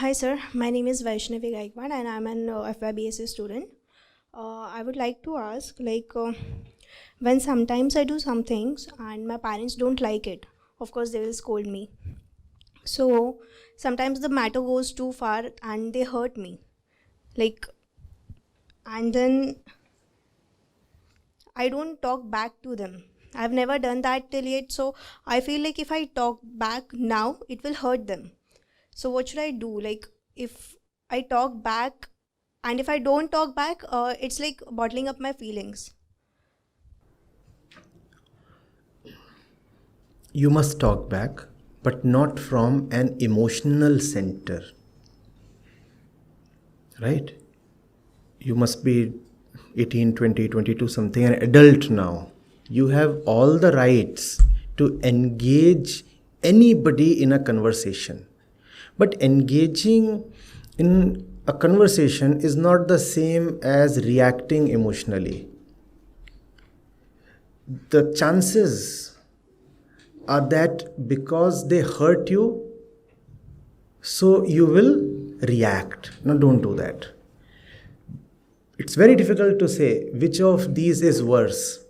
Hi sir, my name is Vaishnavi Gaikwad and I'm an FYBSc student. I would like to ask, when sometimes I do some things and my parents don't like it, of course they will scold me. So sometimes the matter goes too far and they hurt me. Like, and then I don't talk back to them. I've never done that till yet, so I feel like if I talk back now, it will hurt them. So what should I do? Like, if I talk back and if I don't talk back, it's like bottling up my feelings. You must talk back, but not from an emotional center. Right? You must be 18, 20, 22 something, an adult now. You have all the rights to engage anybody in a conversation. But engaging in a conversation is not the same as reacting emotionally. The chances are that because they hurt you, so you will react. No, don't do that. It's very difficult to say which of these is worse.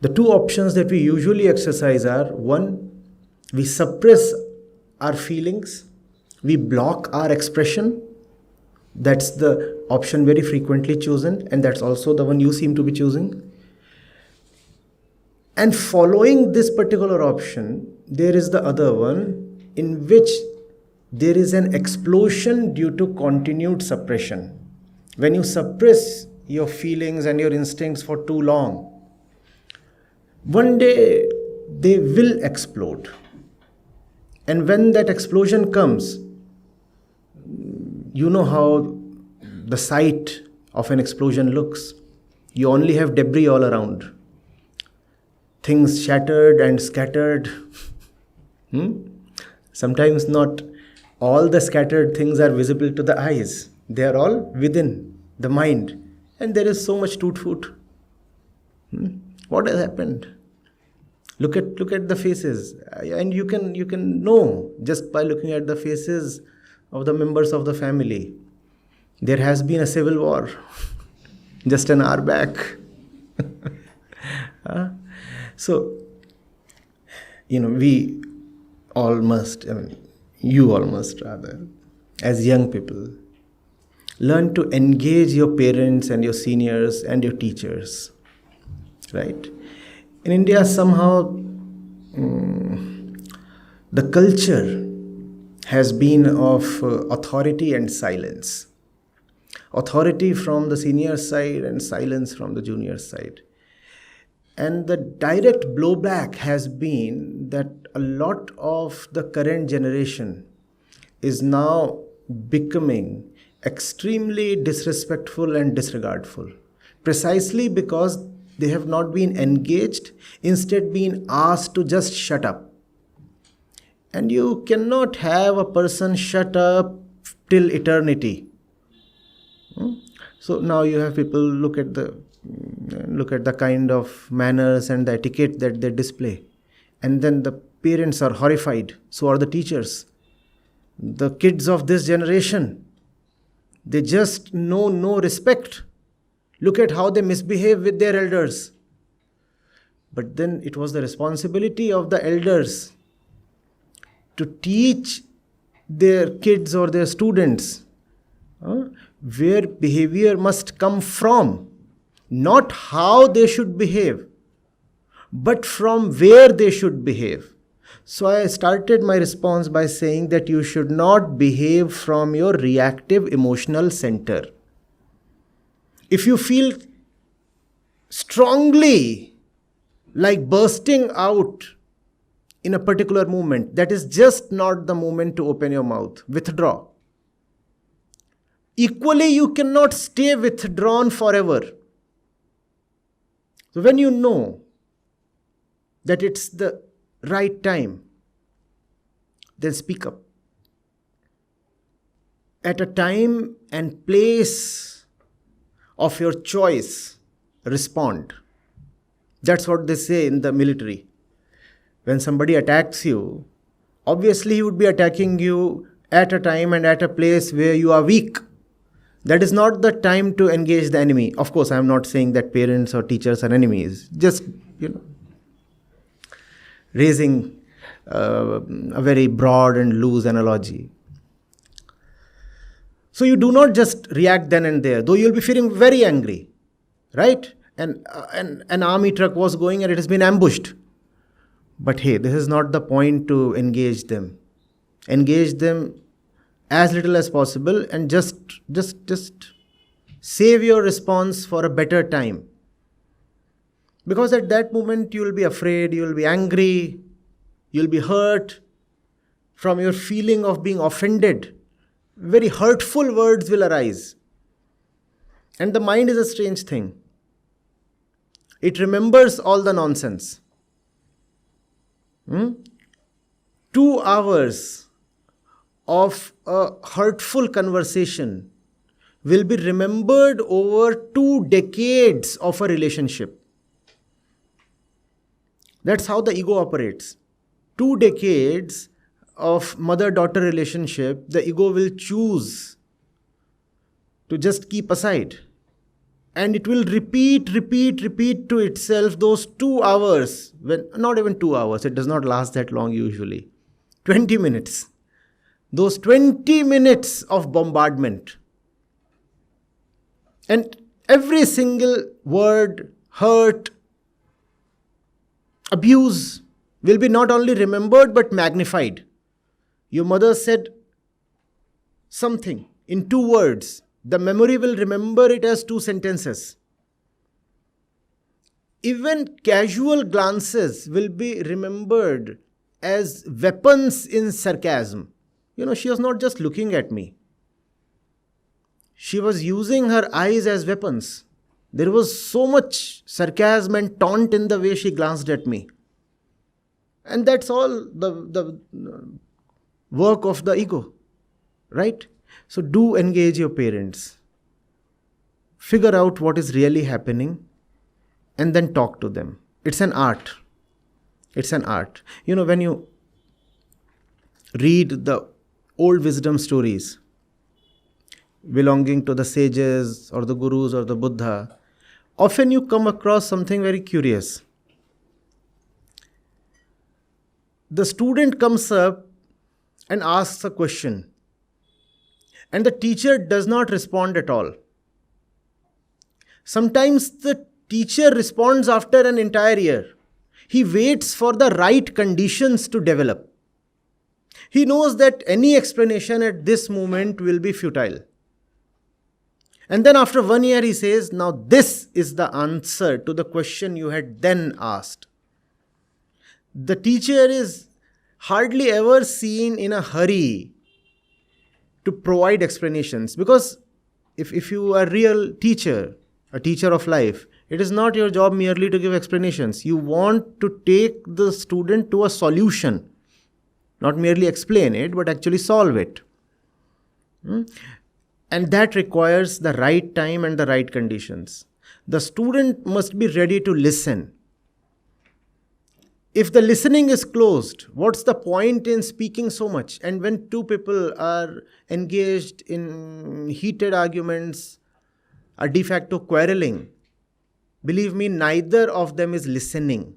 The two options that we usually exercise are: one, we suppress our feelings, we block our expression. That's the option very frequently chosen, and that's also the one you seem to be choosing. And following this particular option, there is the other one in which there is an explosion due to continued suppression. When you suppress your feelings and your instincts for too long, one day they will explode. And when that explosion comes, you know how the sight of an explosion looks. You only have debris all around. Things shattered and scattered. Sometimes not all the scattered things are visible to the eyes. They are all within the mind. And there is so much toot-foot. What has happened? Look at the faces, and you can know just by looking at the faces of the members of the family. There has been a civil war just an hour back. So, we all must, you all must rather, as young people, learn to engage your parents and your seniors and your teachers, right? In India, somehow, the culture has been of authority and silence. Authority from the senior side and silence from the junior side. And the direct blowback has been that a lot of the current generation is now becoming extremely disrespectful and disregardful, precisely because they have not been engaged, instead being asked to just shut up. And you cannot have a person shut up till eternity. So now you have people look at the kind of manners and the etiquette that they display. And then the parents are horrified. So are the teachers. The kids of this generation, they just know no respect. Look at how they misbehave with their elders. But then it was the responsibility of the elders to teach their kids or their students where behavior must come from. Not how they should behave, but from where they should behave. So I started my response by saying that you should not behave from your reactive emotional center. If you feel strongly like bursting out in a particular moment, that is just not the moment to open your mouth. Withdraw. Equally, you cannot stay withdrawn forever. So when you know that it's the right time, then speak up. At a time and place of your choice, respond. That's what they say in the military. When somebody attacks you, obviously he would be attacking you at a time and at a place where you are weak. That is not the time to engage the enemy. Of course, I am not saying that parents or teachers are enemies. Just, raising a very broad and loose analogy. So you do not just react then and there, though you'll be feeling very angry, right? And an army truck was going and it has been ambushed. But hey, this is not the point to engage them. Engage them as little as possible and just save your response for a better time. Because at that moment you will be afraid, you will be angry, you will be hurt from your feeling of being offended. Very hurtful words will arise. And the mind is a strange thing. It remembers all the nonsense. 2 hours of a hurtful conversation will be remembered over 2 decades of a relationship. That's how the ego operates. 2 decades of mother-daughter relationship, the ego will choose to just keep aside. And it will repeat to itself those 2 hours, not even 2 hours, it does not last that long usually. 20 minutes. Those 20 minutes of bombardment. And every single word, hurt, abuse will be not only remembered but magnified. Your mother said something in 2 words. The memory will remember it as 2 sentences. Even casual glances will be remembered as weapons in sarcasm. She was not just looking at me. She was using her eyes as weapons. There was so much sarcasm and taunt in the way she glanced at me. And that's all the work of the ego, right? So do engage your parents. Figure out what is really happening and then talk to them. It's an art. It's an art. When you read the old wisdom stories belonging to the sages or the gurus or the Buddha, often you come across something very curious. The student comes up and asks a question, and the teacher does not respond at all. Sometimes the teacher responds after an entire year. He waits for the right conditions to develop. He knows that any explanation at this moment will be futile. And then after 1 year he says, now this is the answer to the question you had then asked. The teacher is hardly ever seen in a hurry to provide explanations, because if you are a real teacher, a teacher of life, it is not your job merely to give explanations. You want to take the student to a solution, not merely explain it, but actually solve it. And that requires the right time and the right conditions. The student must be ready to listen. If the listening is closed, what's the point in speaking so much? And when 2 people are engaged in heated arguments, a de facto quarreling, believe me, neither of them is listening.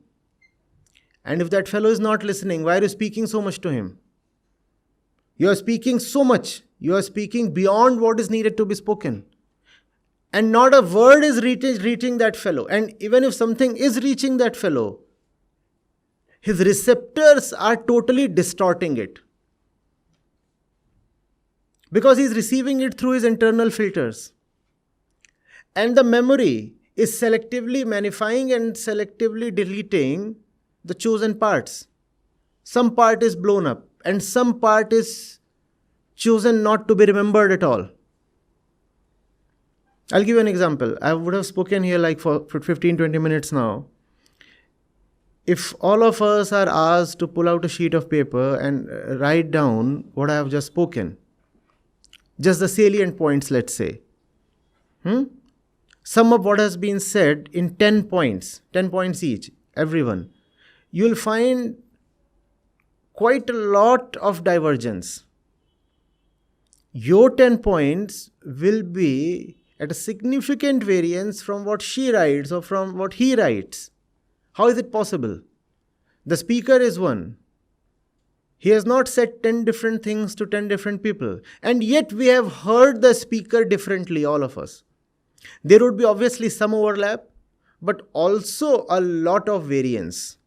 And if that fellow is not listening, why are you speaking so much to him? You are speaking so much. You are speaking beyond what is needed to be spoken. And not a word is reaching that fellow. And even if something is reaching that fellow, his receptors are totally distorting it. Because he's receiving it through his internal filters. And the memory is selectively magnifying and selectively deleting the chosen parts. Some part is blown up and some part is chosen not to be remembered at all. I'll give you an example. I would have spoken here like for 15-20 minutes now. If all of us are asked to pull out a sheet of paper and write down what I have just spoken, just the salient points, let's say, sum up what has been said in 10 points each, everyone, you'll find quite a lot of divergence. Your 10 points will be at a significant variance from what she writes or from what he writes. How is it possible? The speaker is one. He has not said 10 different things to 10 different people. And yet we have heard the speaker differently, all of us. There would be obviously some overlap, but also a lot of variance.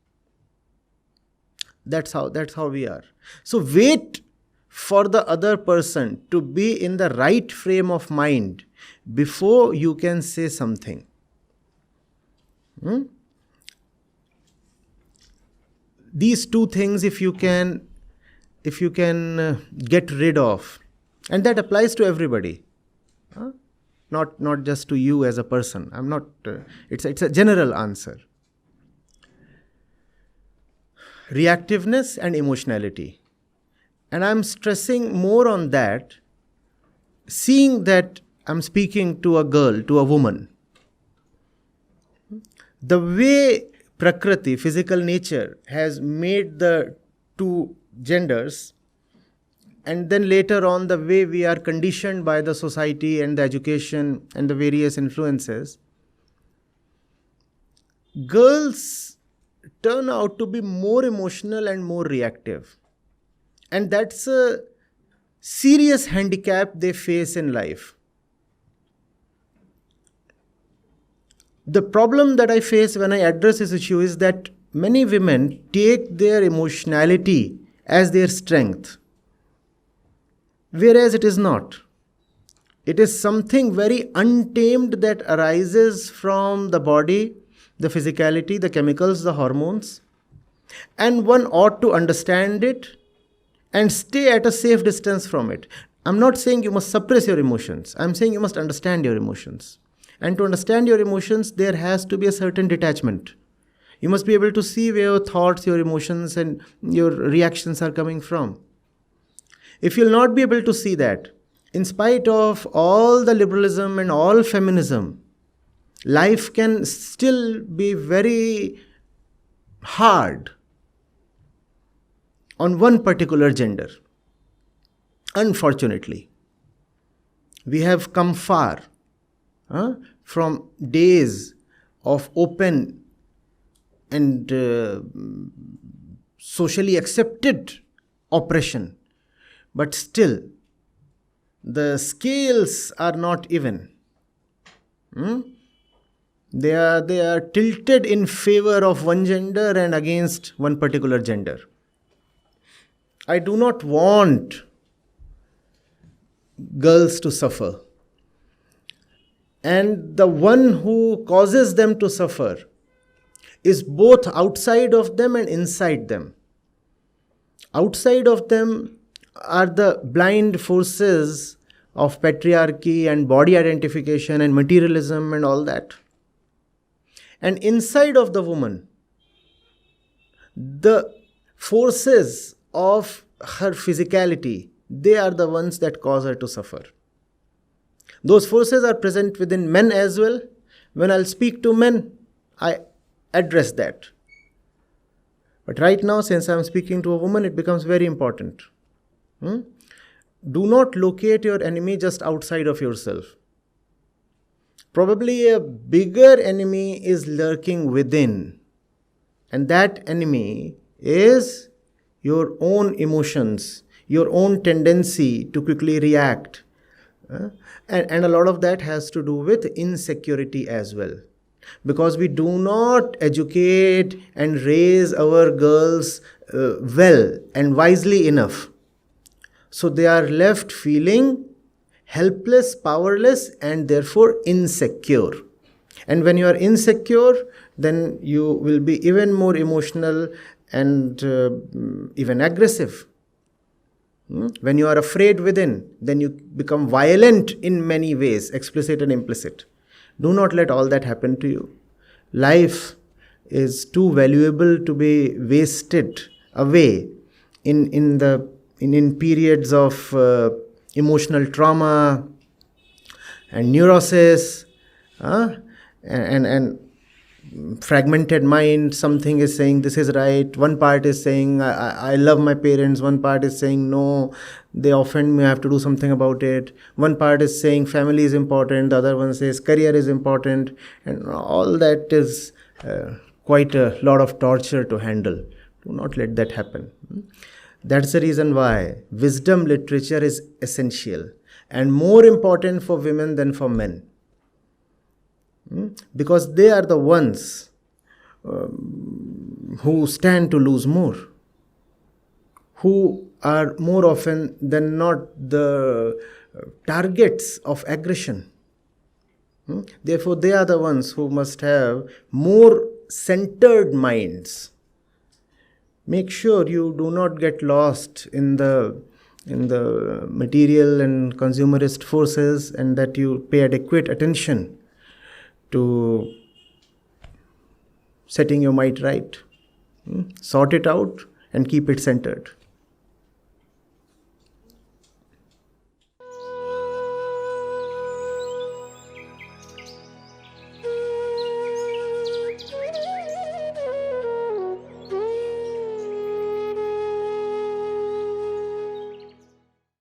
That's how we are. So wait for the other person to be in the right frame of mind before you can say something. These two things, if you can get rid of, and that applies to everybody, not just to you as a person. I'm not. It's a general answer. Reactiveness and emotionality, and I'm stressing more on that, seeing that I'm speaking to a girl, to a woman. The way Prakriti, physical nature, has made the two genders, and then later on the way we are conditioned by the society and the education and the various influences, girls turn out to be more emotional and more reactive. And that's a serious handicap they face in life. The problem that I face when I address this issue is that many women take their emotionality as their strength, whereas it is not. It is something very untamed that arises from the body, the physicality, the chemicals, the hormones, and one ought to understand it and stay at a safe distance from it. I'm not saying you must suppress your emotions. I'm saying you must understand your emotions. And to understand your emotions, there has to be a certain detachment. You must be able to see where your thoughts, your emotions, and your reactions are coming from. If you'll not be able to see that, in spite of all the liberalism and all feminism, life can still be very hard on one particular gender. Unfortunately, we have come far from days of open and socially accepted oppression. But still, the scales are not even. They are tilted in favor of one gender and against one particular gender. I do not want girls to suffer. And the one who causes them to suffer is both outside of them and inside them. Outside of them are the blind forces of patriarchy and body identification and materialism and all that. And inside of the woman, the forces of her physicality, they are the ones that cause her to suffer. Those forces are present within men as well. When I'll speak to men, I address that. But right now, since I'm speaking to a woman, it becomes very important. Do not locate your enemy just outside of yourself. Probably a bigger enemy is lurking within. And that enemy is your own emotions, your own tendency to quickly react. And a lot of that has to do with insecurity as well. because we do not educate and raise our girls well and wisely enough. So they are left feeling helpless, powerless, and therefore insecure. And when you are insecure, then you will be even more emotional and even aggressive. When you are afraid within, then you become violent in many ways, explicit and implicit. Do not let all that happen to you. Life is too valuable to be wasted away in periods of emotional trauma and neurosis, and fragmented mind. Something is saying this is right, one part is saying I love my parents, one part is saying no, they offend me, I have to do something about it. One part is saying family is important, the other one says career is important, and all that is quite a lot of torture to handle. Do not let that happen. That's the reason why wisdom literature is essential and more important for women than for men. Because they are the ones who stand to lose more, who are more often than not the targets of aggression. Therefore, they are the ones who must have more centered minds. Make sure you do not get lost in the material and consumerist forces, and that you pay adequate attention to setting your mind right. Sort it out and keep it centered.